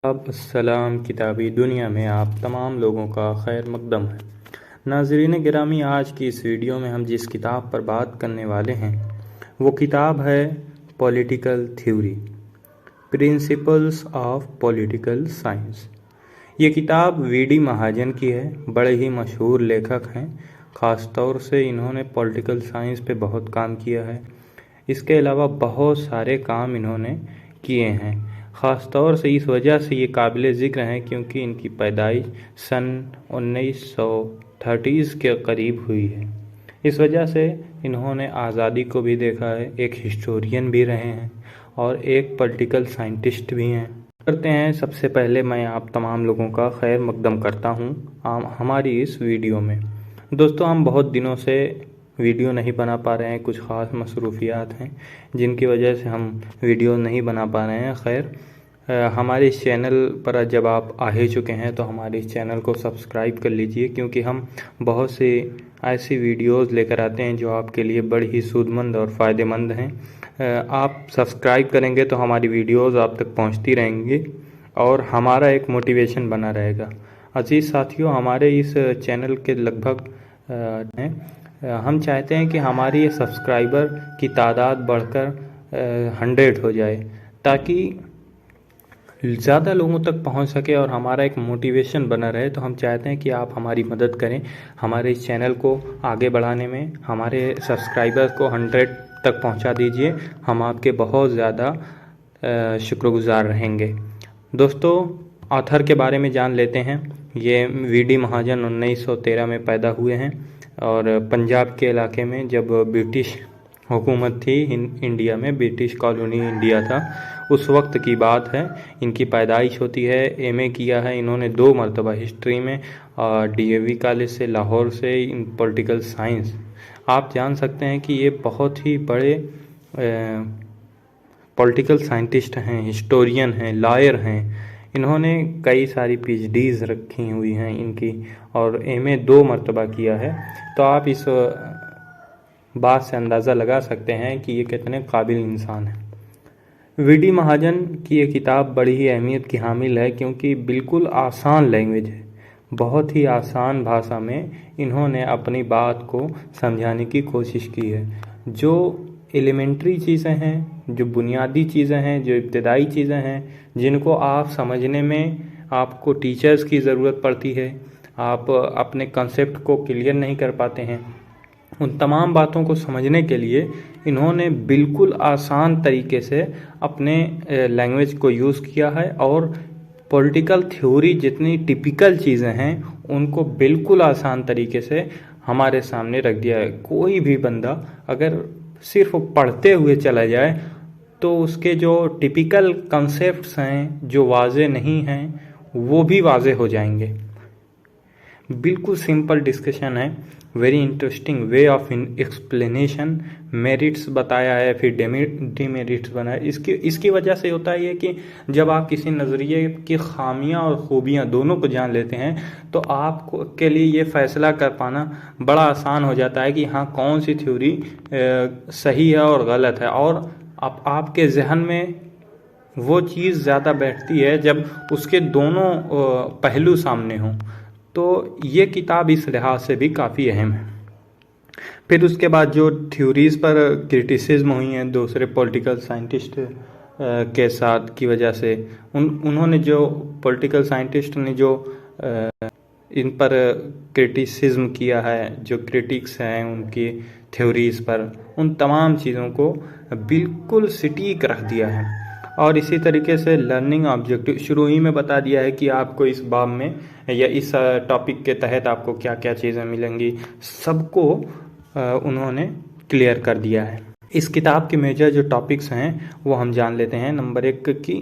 अस्सलाम। किताबी दुनिया में आप तमाम लोगों का खैर मकदम है। नाज़रीन गिरामी, आज की इस वीडियो में हम जिस किताब पर बात करने वाले हैं वो किताब है political theory, principles of political science. ये किताब वी.डी. महाजन की है। बड़े ही मशहूर लेखक हैं, ख़ास तौर से इन्होंने पॉलिटिकल साइंस पे बहुत काम किया है। इसके अलावा बहुत सारे काम इन्होंने किए हैं। ख़ास तौर से इस वजह से ये काबिल ज़िक्र हैं क्योंकि इनकी पैदाइश सन 1930 के करीब हुई है। इस वजह से इन्होंने आज़ादी को भी देखा है, एक हिस्टोरियन भी रहे हैं और एक पॉलिटिकल साइंटिस्ट भी हैं। करते हैं, सबसे पहले मैं आप तमाम लोगों का खैर मकदम करता हूँ हमारी इस वीडियो में। दोस्तों, हम बहुत दिनों से वीडियो नहीं बना पा रहे हैं, कुछ ख़ास मसरूफियात हैं जिनकी वजह से हम वीडियो नहीं बना पा रहे हैं। खैर, हमारे इस चैनल पर जब आप आ ही चुके हैं तो हमारे इस चैनल को सब्सक्राइब कर लीजिए, क्योंकि हम बहुत सी ऐसी वीडियोस लेकर आते हैं जो आपके लिए बड़ी ही सूदमंद और फ़ायदेमंद हैं। आप सब्सक्राइब करेंगे तो हमारी वीडियोस आप तक पहुंचती रहेंगी और हमारा एक मोटिवेशन बना रहेगा। अजीज़ साथियों, हमारे इस चैनल के लगभग हम चाहते हैं कि हमारी ये सब्सक्राइबर की तादाद बढ़कर 100 हो जाए, ताकि ज़्यादा लोगों तक पहुंच सके और हमारा एक मोटिवेशन बना रहे। तो हम चाहते हैं कि आप हमारी मदद करें हमारे इस चैनल को आगे बढ़ाने में। हमारे सब्सक्राइबर्स को 100 तक पहुंचा दीजिए, हम आपके बहुत ज़्यादा शुक्रगुज़ार रहेंगे। दोस्तों, ऑथर के बारे में जान लेते हैं। ये वी.डी. महाजन 1913 में पैदा हुए हैं और पंजाब के इलाके में, जब ब्रिटिश हुकूमत थी इंडिया में, ब्रिटिश कॉलोनी इंडिया था, उस वक्त की बात है। इनकी पैदाइश होती है। एमए किया है इन्होंने 2 मरतबा हिस्ट्री में, डीएवी कॉलेज से, लाहौर से, इन पॉलिटिकल साइंस। आप जान सकते हैं कि ये बहुत ही बड़े पॉलिटिकल साइंटिस्ट हैं, हिस्टोरियन हैं, लॉयर हैं। इन्होंने कई सारी पीएचडीज रखी हुई हैं इनकी, और एमए 2 मरतबा किया है। तो आप इस बात से अंदाज़ा लगा सकते हैं कि ये कितने काबिल इंसान हैं। वी.डी. महाजन की ये किताब बड़ी ही अहमियत की हामिल है, क्योंकि बिल्कुल आसान लैंग्वेज है। बहुत ही आसान भाषा में इन्होंने अपनी बात को समझाने की कोशिश की है। जो एलिमेंट्री चीज़ें हैं, जो बुनियादी चीज़ें हैं, जो इब्तदाई चीज़ें हैं, जिनको आप समझने में आपको टीचर्स की ज़रूरत पड़ती है, आप अपने कंसेप्ट को क्लियर नहीं कर पाते हैं, उन तमाम बातों को समझने के लिए इन्होंने बिल्कुल आसान तरीके से अपने लैंग्वेज को यूज़ किया है। और पॉलिटिकल थ्योरी जितनी टिपिकल चीज़ें हैं उनको बिल्कुल आसान तरीके से हमारे सामने रख दिया है। कोई भी बंदा अगर सिर्फ पढ़ते हुए चला जाए तो उसके जो टिपिकल कंसेप्ट्स हैं, जो वाज़े नहीं हैं, वो भी वाज़े हो जाएंगे। बिल्कुल सिंपल डिस्कशन है, very interesting way of explanation. Merits बताया है, फिर डिमेरिट्स बनाया। इसकी वजह से होता है ये कि जब आप किसी नज़रिए की खामियां और खूबियां दोनों को जान लेते हैं तो आपको के लिए ये फ़ैसला कर पाना बड़ा आसान हो जाता है कि हाँ, कौन सी थ्योरी सही है और गलत है। और आपके जहन में वो चीज़ ज़्यादा बैठती है जब उसके दोनों पहलू सामने हों। तो ये किताब इस लिहाज से भी काफ़ी अहम है। फिर उसके बाद जो थ्योरीज़ पर क्रिटिसिज्म हुई हैं दूसरे पॉलिटिकल साइंटिस्ट के साथ की वजह से, उन्होंने जो पॉलिटिकल साइंटिस्ट ने जो इन पर क्रिटिसिज्म किया है, जो क्रिटिक्स हैं उनकी थ्योरीज़ पर, उन तमाम चीज़ों को बिल्कुल सटीक रख दिया है। और इसी तरीके से लर्निंग ऑब्जेक्टिव शुरू ही में बता दिया है कि आपको इस बाब में या इस टॉपिक के तहत आपको क्या क्या चीज़ें मिलेंगी, सबको उन्होंने क्लियर कर दिया है। इस किताब के मेजर जो टॉपिक्स हैं वो हम जान लेते हैं। नंबर 1 की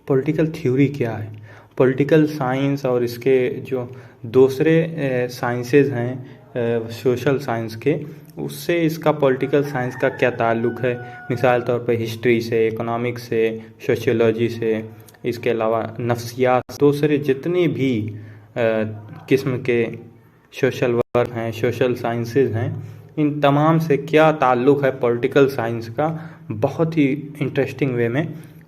पॉलिटिकल थ्योरी क्या है। पॉलिटिकल साइंस और इसके जो दूसरे साइंसेज हैं सोशल साइंस के, उससे इसका पॉलिटिकल साइंस का क्या ताल्लुक़ है। मिसाल तौर पर हिस्ट्री से, इकोनॉमिक्स से, सोशियोलॉजी से, इसके अलावा नफ्सियात, दूसरे जितने भी किस्म के सोशल वर्क हैं, सोशल साइंसेज हैं, इन तमाम से क्या ताल्लुक़ है पॉलिटिकल साइंस का, बहुत ही इंटरेस्टिंग वे में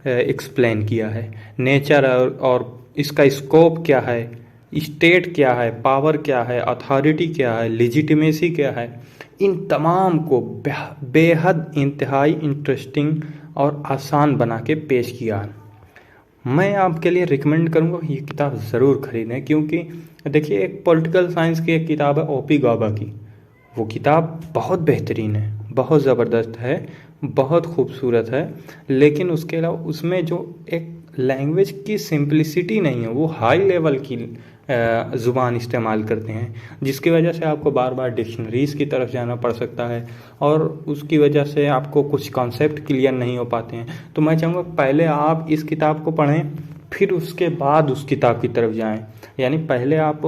एक्सप्लेन किया है। नेचर और इसका स्कोप क्या है, स्टेट क्या है, पावर क्या है, अथॉरिटी क्या है, लेजिटिमेसी क्या है, इन तमाम को बेहद इंतहाई इंटरेस्टिंग और आसान बना के पेश किया। मैं आपके लिए रिकमेंड करूँगा ये किताब ज़रूर खरीदें, क्योंकि देखिए एक पॉलिटिकल साइंस की एक किताब है ओपी गौबा की, वो किताब बहुत बेहतरीन है, बहुत ज़बरदस्त है, बहुत खूबसूरत है, लेकिन उसके अलावा उसमें जो एक लैंग्वेज की सिंपलिसिटी नहीं है, वो हाई लेवल की ज़ुबान इस्तेमाल करते हैं, जिसकी वजह से आपको बार बार डिक्शनरीज़ की तरफ जाना पड़ सकता है और उसकी वजह से आपको कुछ कॉन्सेप्ट क्लियर नहीं हो पाते हैं। तो मैं चाहूँगा पहले आप इस किताब को पढ़ें, फिर उसके बाद उस किताब की तरफ जाएं। यानी पहले आप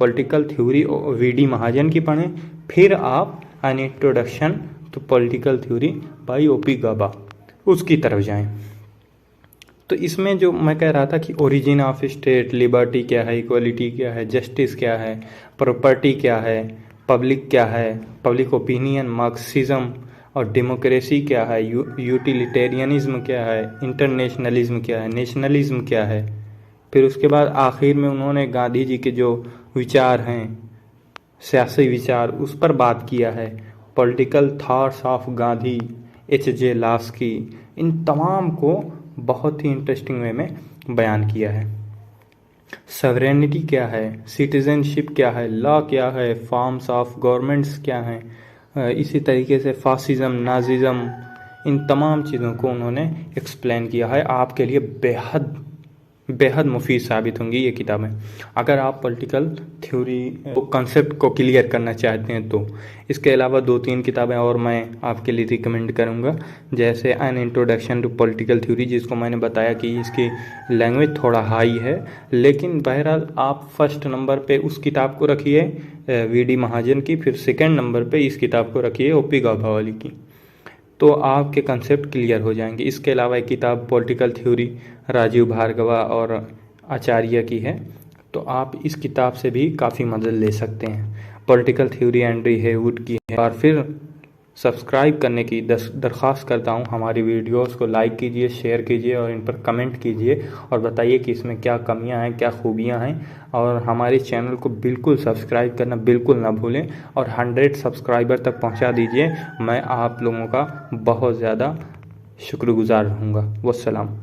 पॉलिटिकल थ्योरी वीडी महाजन की पढ़ें, फिर आप an introduction to political theory by OP Gauba उसकी तरफ जाएं। तो इसमें जो मैं कह रहा था कि ओरिजिन ऑफ स्टेट, लिबर्टी क्या है, इक्वलिटी क्या है, जस्टिस क्या है, प्रॉपर्टी क्या है, पब्लिक क्या है, पब्लिक ओपिनियन, मार्क्सिज्म और डेमोक्रेसी क्या है, यूटिलिटेरियनिज्म क्या है, इंटरनेशनलिज्म क्या है, नेशनलिज्म क्या है। फिर उसके बाद आखिर में उन्होंने गांधी जी के जो विचार हैं, सियासी विचार, उस पर बात किया है। Political thoughts of Gandhi, H J. Laski, इन तमाम को बहुत ही इंटरेस्टिंग वे में बयान किया है। सवरेनिटी क्या है, सिटीजनशिप क्या है, लॉ क्या है, फॉर्म्स ऑफ गवर्नमेंट्स क्या हैं, इसी तरीके से फासिज्म, नाजिज्म, इन तमाम चीज़ों को उन्होंने एक्सप्लेन किया है। आपके लिए बेहद बेहद मुफीद साबित होंगी ये किताबें, अगर आप पॉलिटिकल थ्योरी को कंसेप्ट को क्लियर करना चाहते हैं तो। इसके अलावा 2-3 किताबें और मैं आपके लिए रिकमेंड करूंगा, जैसे an introduction to political theory, जिसको मैंने बताया कि इसकी लैंग्वेज थोड़ा हाई है, लेकिन बहरहाल आप फर्स्ट नंबर पे उस किताब को रखिए वीडी महाजन की, फिर सेकेंड नंबर पे इस किताब को रखिए ओपी गौबा वाली की, तो आपके कंसेप्ट क्लियर हो जाएंगे। इसके अलावा एक किताब पॉलिटिकल थ्योरी राजीव भार्गवा और आचार्य की है, तो आप इस किताब से भी काफ़ी मदद ले सकते हैं। पॉलिटिकल थ्योरी एंड्री हेवुड की है। और फिर सब्सक्राइब करने की दरख्वास्त करता हूँ। हमारी वीडियोस को लाइक कीजिए, शेयर कीजिए और इन पर कमेंट कीजिए और बताइए कि इसमें क्या कमियां हैं, क्या खूबियां हैं। और हमारे चैनल को बिल्कुल सब्सक्राइब करना बिल्कुल ना भूलें और 100 सब्सक्राइबर तक पहुंचा दीजिए। मैं आप लोगों का बहुत ज़्यादा शुक्रगुजार रहूँगा। वस्सलाम।